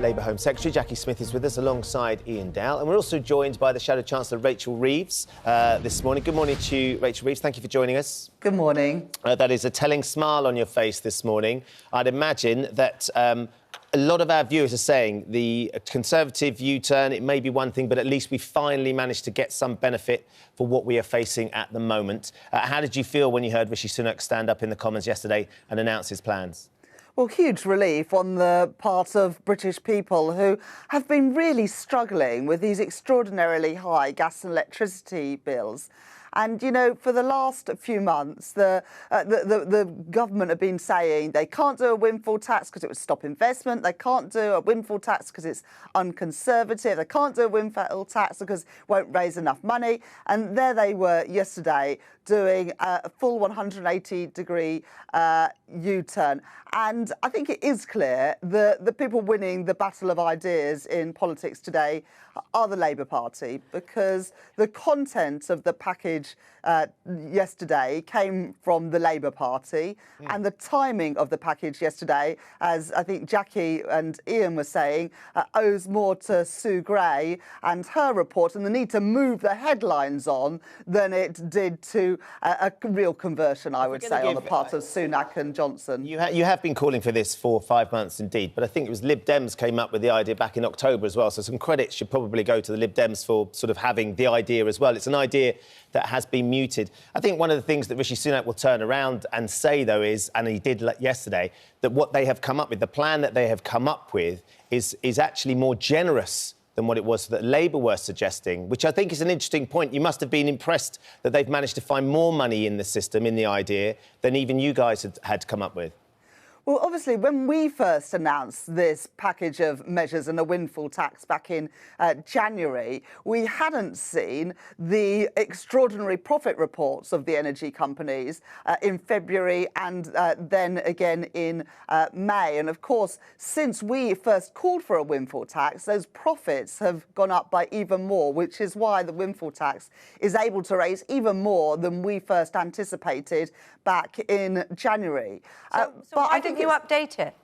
Labour Home Secretary. Jackie Smith is with us alongside Ian Dow. And we're also joined by the Shadow Chancellor, Rachel Reeves, this morning. Good morning to you, Rachel Reeves. Thank you for joining us. Good morning. That is a telling smile on your face this morning. I'd imagine that a lot of our viewers are saying the Conservative U-turn, it may be one thing, but at least we finally managed to get some benefit for what we are facing at the moment. How did you feel when you heard Rishi Sunak stand up in the Commons yesterday and announce his plans? Well, huge relief on the part of British people who have been really struggling with these extraordinarily high gas and electricity bills. And, you know, for the last few months, the government have been saying they can't do a windfall tax because it would stop investment. They can't do a windfall tax because it's unconservative. They can't do a windfall tax because it won't raise enough money. And there they were yesterday doing a full 180-degree U-turn. And I think it is clear that the people winning the battle of ideas in politics today are the Labour Party, because the content of the package yesterday came from the Labour Party, and the timing of the package yesterday, as I think Jackie and Ian were saying, owes more to Sue Gray and her report and the need to move the headlines on than it did to a real conversion, I would say, on the part of Sunak and Johnson. You have been calling for this for 5 months indeed, but I think it was Lib Dems came up with the idea back in October as well, so some credit should probably go to the Lib Dems for sort of having the idea as well. It's an idea that has been muted. I think one of the things that Rishi Sunak will turn around and say, though, is, and he did yesterday, that what they have come up with, the plan that they have come up with, is actually more generous than what it was that Labour were suggesting, which I think is an interesting point. You must have been impressed that they've managed to find more money in the system, in the idea, than even you guys had come up with. Well, obviously, when we first announced this package of measures and a windfall tax back in January, we hadn't seen the extraordinary profit reports of the energy companies in February and then again in May. And of course, since we first called for a windfall tax, those profits have gone up by even more, which is why the windfall tax is able to raise even more than we first anticipated back in January. So why didn't you update it?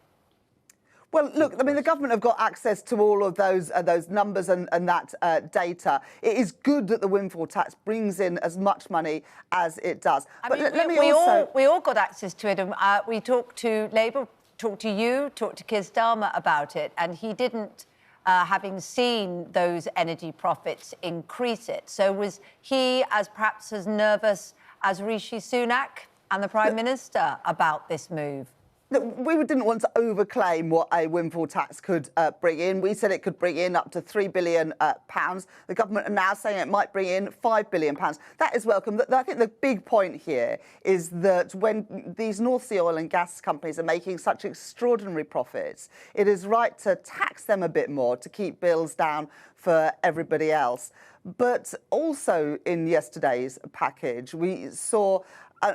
Well, look, I mean, the government have got access to all of those numbers and that data. It is good that the windfall tax brings in as much money as it does. We all got access to it. And we talked to Labour, talked to you, talked to Keir Starmer about it, and he didn't, having seen those energy profits, increase it. So was he perhaps as nervous as Rishi Sunak and the Prime Minister about this move? We didn't want to overclaim what a windfall tax could bring in. We said it could bring in up to £3 billion. The government are now saying it might bring in £5 billion. That is welcome. I think the big point here is that when these North Sea oil and gas companies are making such extraordinary profits, it is right to tax them a bit more to keep bills down for everybody else. But also in yesterday's package, we saw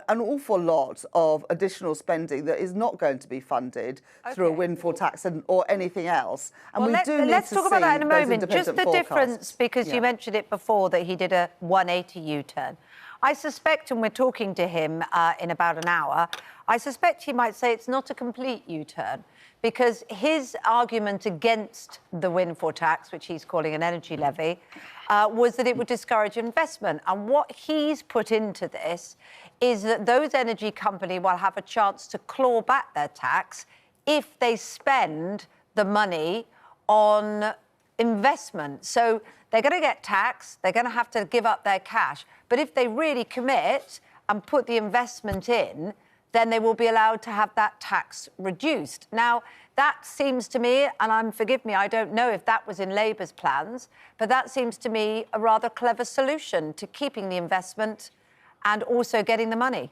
an awful lot of additional spending that is not going to be funded through a windfall tax or anything else. And well, let's talk about that in a moment. Just the difference, because you mentioned it before, that he did a 180 U-turn. I suspect, and we're talking to him in about an hour, I suspect he might say it's not a complete U-turn, because his argument against the windfall tax, which he's calling an energy levy, was that it would discourage investment. And what he's put into this is that those energy companies will have a chance to claw back their tax if they spend the money on investment. So they're going to get taxed, they're going to have to give up their cash. But if they really commit and put the investment in, then they will be allowed to have that tax reduced. Now, that seems to me, and forgive me, I don't know if that was in Labour's plans, but that seems to me a rather clever solution to keeping the investment and also getting the money.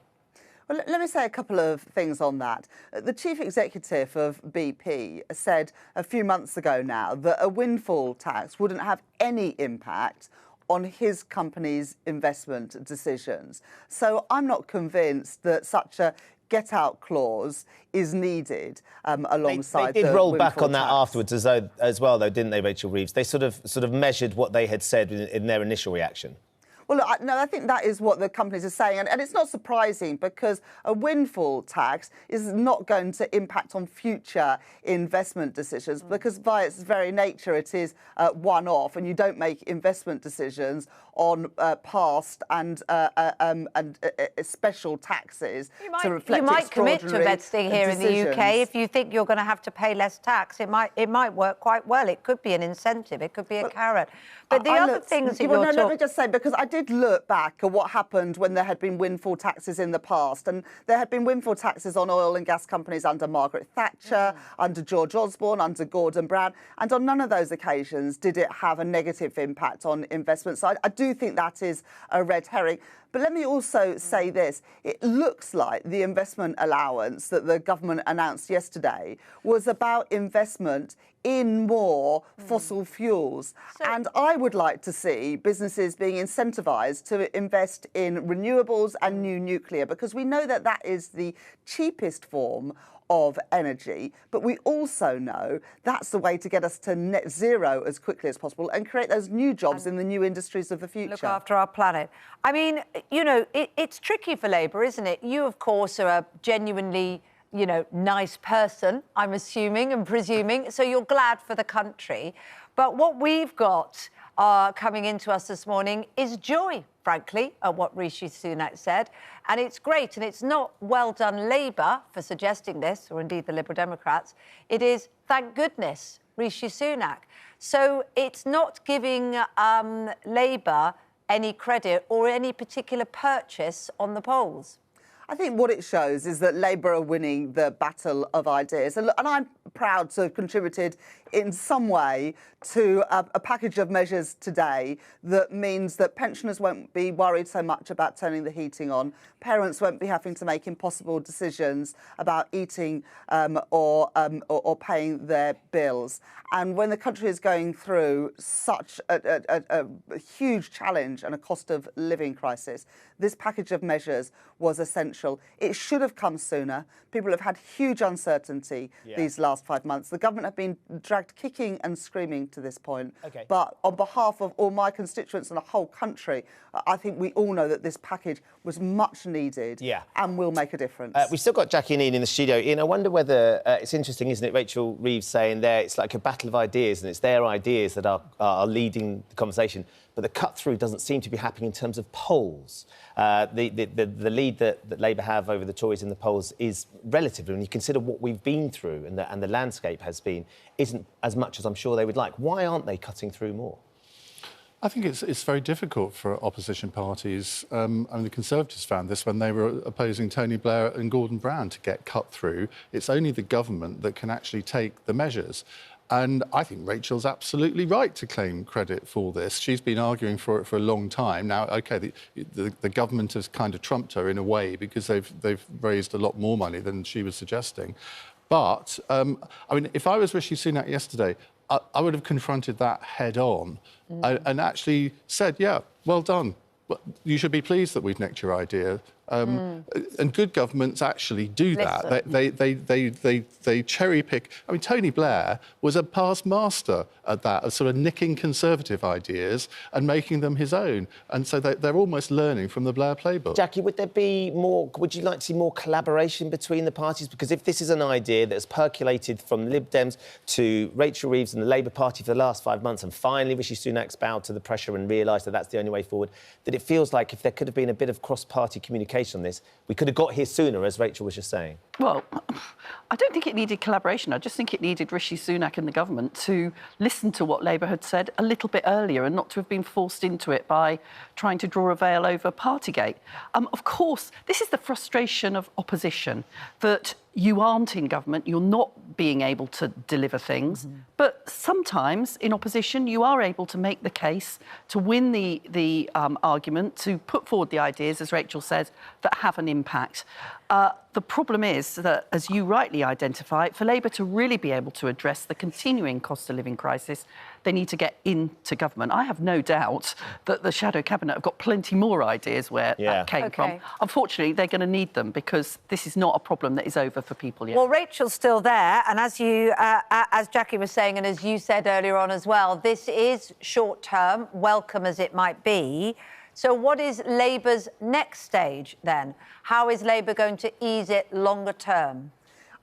Well, let me say a couple of things on that. The chief executive of BP said a few months ago now that a windfall tax wouldn't have any impact on his company's investment decisions. So I'm not convinced that such a get-out clause is needed alongside. They did roll back on that afterwards as well, though, didn't they, Rachel Reeves? They sort of measured what they had said in their initial reaction. Well, look, I think that is what the companies are saying. And it's not surprising because a windfall tax is not going to impact on future investment decisions because by its very nature, it is one-off and you don't make investment decisions on past and special taxes to reflect You might commit to investing here in the UK if you think you're going to have to pay less tax. It might work quite well. It could be an incentive. It could be a carrot. But the other things that you're talking... Let me just say, because I did look back at what happened when there had been windfall taxes in the past, and there had been windfall taxes on oil and gas companies under Margaret Thatcher, under George Osborne, under Gordon Brown, and on none of those occasions did it have a negative impact on investment. So I do think that is a red herring. But let me also say this. It looks like the investment allowance that the government announced yesterday was about investment in more fossil fuels. And I would like to see businesses being incentivised to invest in renewables and new nuclear, because we know that that is the cheapest form of energy, but we also know that's the way to get us to net zero as quickly as possible and create those new jobs in the new industries of the future. Look after our planet. I mean, you know, it's tricky for Labour, isn't it? You, of course, are a genuinely, you know, nice person, I'm assuming and presuming, so you're glad for the country. But what we've got coming into us this morning is joy, frankly, at what Rishi Sunak said. And it's great, and it's not well done Labour for suggesting this, or indeed the Liberal Democrats. It is, thank goodness, Rishi Sunak. So it's not giving Labour any credit or any particular purchase on the polls. I think what it shows is that Labour are winning the battle of ideas. And I'm proud to have contributed in some way to a package of measures today that means that pensioners won't be worried so much about turning the heating on. Parents won't be having to make impossible decisions about eating or paying their bills. And when the country is going through such a huge challenge and a cost of living crisis, this package of measures was essential. It should have come sooner. People have had huge uncertainty these last 5 months. The government have been dragged kicking and screaming to this point. Okay. But on behalf of all my constituents and the whole country, I think we all know that this package was much needed and will make a difference. We've still got Jackie and Ian in the studio. Ian, I wonder whether it's interesting, isn't it, Rachel Reeves saying there it's like a battle of ideas and it's their ideas that are leading the conversation, but the cut-through doesn't seem to be happening in terms of polls. The lead that Labour have over the Tories in the polls is relatively, when you consider what we've been through and the landscape has been, isn't as much as I'm sure they would like. Why aren't they cutting through more? I think it's very difficult for opposition parties. I mean, the Conservatives found this when they were opposing Tony Blair and Gordon Brown to get cut through. It's only the government that can actually take the measures. And I think Rachel's absolutely right to claim credit for this. She's been arguing for it for a long time. Now, OK, the government has kind of trumped her in a way because they've raised a lot more money than she was suggesting. But, I mean, if I was Rishi Sunak yesterday, I would have confronted that head on and actually said, yeah, well done. You should be pleased that we've nicked your idea. And good governments actually do that. They cherry pick. I mean, Tony Blair was a past master at that, of sort of nicking Conservative ideas and making them his own. And so they're almost learning from the Blair playbook. Jackie, would there be more? Would you like to see more collaboration between the parties? Because if this is an idea that's percolated from Lib Dems to Rachel Reeves and the Labour Party for the last 5 months, and finally Rishi Sunak's bowed to the pressure and realised that that's the only way forward, that it feels like if there could have been a bit of cross-party communication on this, we could have got here sooner, as Rachel was just saying. Well, I don't think it needed collaboration. I just think it needed Rishi Sunak and the government to listen to what Labour had said a little bit earlier and not to have been forced into it by trying to draw a veil over Partygate. Of course, this is the frustration of opposition, that you aren't in government, you're not being able to deliver things, but sometimes in opposition you are able to make the case, to win the argument, to put forward the ideas, as Rachel says, that have an impact. The problem is that, as you rightly identify, for Labour to really be able to address the continuing cost of living crisis, they need to get into government. I have no doubt that the Shadow Cabinet have got plenty more ideas where that came from. Unfortunately, they're going to need them because this is not a problem that is over for people yet. Well, Rachel's still there, and as Jackie was saying, and as you said earlier on as well, this is short-term, welcome as it might be. So what is Labour's next stage then? How is Labour going to ease it longer term?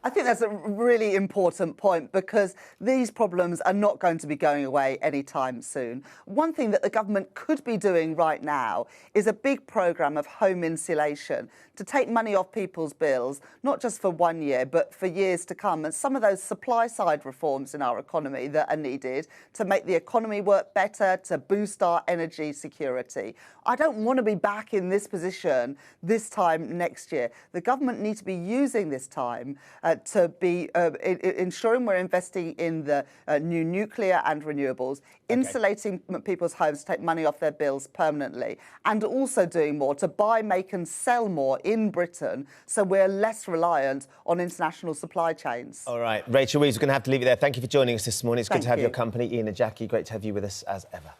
I think that's a really important point because these problems are not going to be going away anytime soon. One thing that the government could be doing right now is a big programme of home insulation to take money off people's bills, not just for 1 year, but for years to come. And some of those supply-side reforms in our economy that are needed to make the economy work better, to boost our energy security. I don't want to be back in this position this time next year. The government needs to be using this time to be ensuring we're investing in the new nuclear and renewables, insulating people's homes to take money off their bills permanently, and also doing more to buy, make and sell more in Britain so we're less reliant on international supply chains. All right, Rachel Reeves, we're going to have to leave it there. Thank you for joining us this morning. It's good to have you. your company. Ian and Jackie, great to have you with us as ever.